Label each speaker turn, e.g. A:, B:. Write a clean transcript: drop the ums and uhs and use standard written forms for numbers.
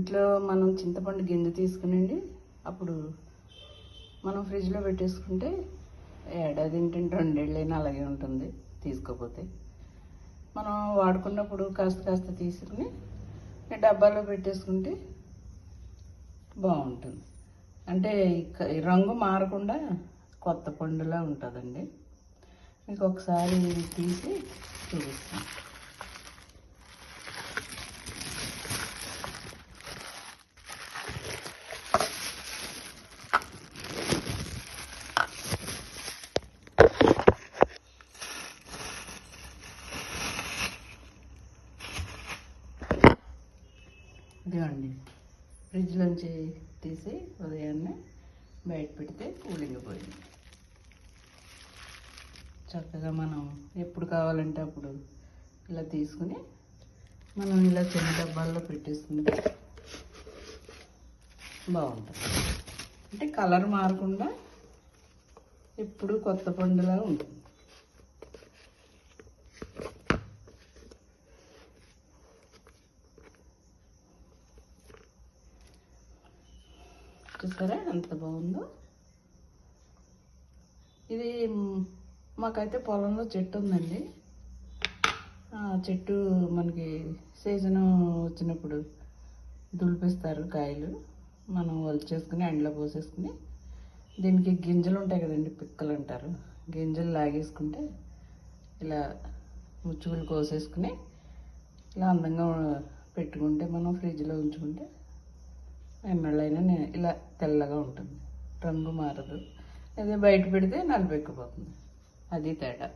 A: ఇంట్లో మనం చింతపండు గింజ తీసుకునండి అప్పుడు మనం ఫ్రిడ్జ్లో పెట్టేసుకుంటే ఏడాది ఏంటంటే 2 ఏళ్ళైనా అలాగే ఉంటుంది. తీసుకోకపోతే మనం వాడుకున్నప్పుడు కాస్త కాస్త తీసుకుని డబ్బాలో పెట్టేసుకుంటే బాగుంటుంది. అంటే ఈ రంగు మారకుండా కొత్త పండులా ఉంటుందండి. మీకు ఒకసారి తీసి చూపిస్తాను. ఇదిగోండి, ఫ్రిడ్జ్లోంచి తీసి ఉదయాన్నే బయట పెడితే కూలింగ్ పోయింది. చక్కగా మనం ఎప్పుడు కావాలంటే అప్పుడు ఇలా తీసుకుని మనం ఇలా చిన్న డబ్బాల్లో పెట్టేసుకుంటే బాగుంటుంది. అంటే కలర్ మారకుండా ఎప్పుడు కొత్త పండులా ఉంటుంది. చూసారా ఎంత బాగుందో. ఇది మాకైతే పొలంలో చెట్టు ఉందండి. చెట్టు మనకి సీజను వచ్చినప్పుడు దులిపిస్తారు కాయలు. మనం ఒలిచేసుకుని ఎండలో పోసేసుకుని దీనికి గింజలు ఉంటాయి కదండి, పిక్కలు అంటారు. గింజలు లాగేసుకుంటే ఇలా ముచ్చుకులు కోసేసుకుని ఇలా అందంగా పెట్టుకుంటే మనం ఫ్రిడ్జ్లో ఉంచుకుంటే ఎన్నెళ్ళైనా ఇలా తెల్లగా ఉంటుంది, రంగు మారదు. అదే బయట పెడితే నలుపెక్కిపోతుంది. అది తేడా.